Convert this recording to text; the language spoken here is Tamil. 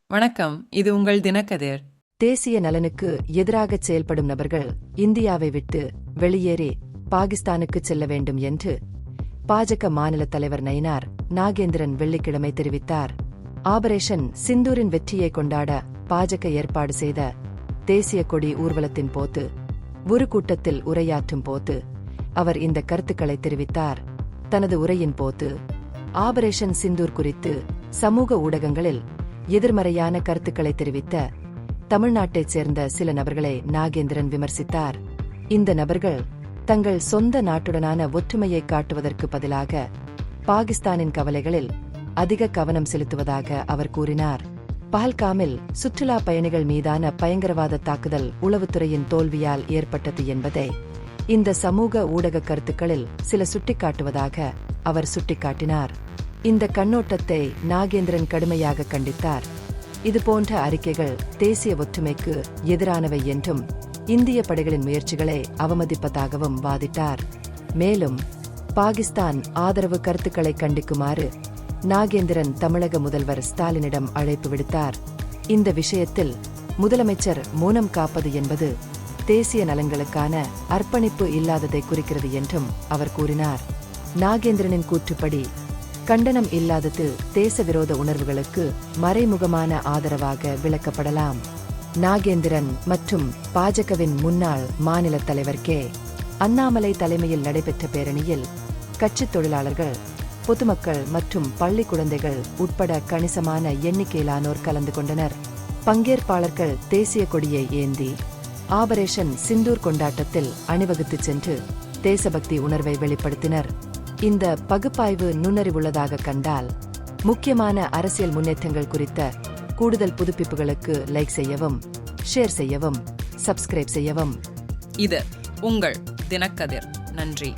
வணக்கம், இது உங்கள் தினக்கதிர். தேசிய நலனுக்கு எதிராகச் செயல்படும் நபர்கள் இந்தியாவை விட்டு வெளியேறி பாகிஸ்தானுக்கு செல்ல வேண்டும் என்று பாஜக மாநில தலைவர் நயினார் நாகேந்திரன் வெள்ளிக்கிழமை தெரிவித்தார். ஆபரேஷன் சிந்தூரின் வெற்றியை கொண்டாட பாஜக ஏற்பாடு செய்த தேசிய கொடி ஊர்வலத்தின் போது ஒரு கூட்டத்தில் உரையாற்றும் போது அவர் இந்த கருத்துக்களை தெரிவித்தார். தனது உரையின் போது ஆபரேஷன் சிந்தூர் குறித்து சமூக ஊடகங்களில் எதிர்மறையான கருத்துக்களை தெரிவித்த தமிழ்நாட்டைச் சேர்ந்த சில நபர்களை நாகேந்திரன் விமர்சித்தார். இந்த நபர்கள் தங்கள் சொந்த நாட்டுடனான ஒற்றுமையை காட்டுவதற்கு பதிலாக பாகிஸ்தானின் கவலைகளில் அதிக கவனம் செலுத்துவதாக அவர் கூறினார். பஹல்காமில் சுற்றுலா பயணிகள் மீதான பயங்கரவாத தாக்குதல் உளவுத்துறையின் தோல்வியால் ஏற்பட்டது என்பதை இந்த சமூக ஊடக கருத்துக்களில் சில சுட்டிக்காட்டுவதாக அவர் சுட்டிக்காட்டினார். இந்த கண்ணோட்டத்தை நாகேந்திரன் கடுமையாக கண்டித்தார். இதுபோன்ற அறிக்கைகள் தேசிய ஒற்றுமைக்கு எதிரானவை என்றும் இந்திய படைகளின் முயற்சிகளை அவமதிப்பதாகவும் வாதிட்டார். மேலும் பாகிஸ்தான் ஆதரவு கருத்துக்களை கண்டிக்குமாறு நாகேந்திரன் தமிழக முதல்வர் ஸ்டாலினிடம் அழைப்பு விடுத்தார். இந்த விஷயத்தில் முதலமைச்சர் மௌனம் காப்பது என்பது தேசிய நலன்களுக்கான அர்ப்பணிப்பு இல்லாததை குறிக்கிறது என்றும் அவர் கூறினார். நாகேந்திரனின் கூற்றுப்படி கண்டனம் இல்லாதது தேச விரோத உணர்வுகளுக்கு மறைமுகமான ஆதரவாக விளக்கப்படலாம். நாகேந்திரன் மற்றும் பாஜகவின் முன்னாள் மாநில தலைவர் கே. அண்ணாமலை தலைமையில் நடைபெற்ற பேரணியில் கட்சித் தொழிலாளர்கள், பொதுமக்கள் மற்றும் பள்ளி குழந்தைகள் உட்பட கணிசமான எண்ணிக்கையிலானோர் கலந்து கொண்டனர். பங்கேற்பாளர்கள் தேசிய கொடியை ஏந்தி ஆபரேஷன் சிந்தூர் கொண்டாட்டத்தில் அணிவகுத்துச் சென்று தேசபக்தி உணர்வை வெளிப்படுத்தினர். இந்த பகுப்பாய்வு நுண்ணறிவுள்ளதாக கண்டால் முக்கியமான அரசியல் முன்னேற்றங்கள் குறித்த கூடுதல் புதுப்பிப்புகளுக்கு லைக் செய்யவும், ஷேர் செய்யவும், சப்ஸ்கிரைப் செய்யவும். இது உங்கள் தினக்கதிர். நன்றி.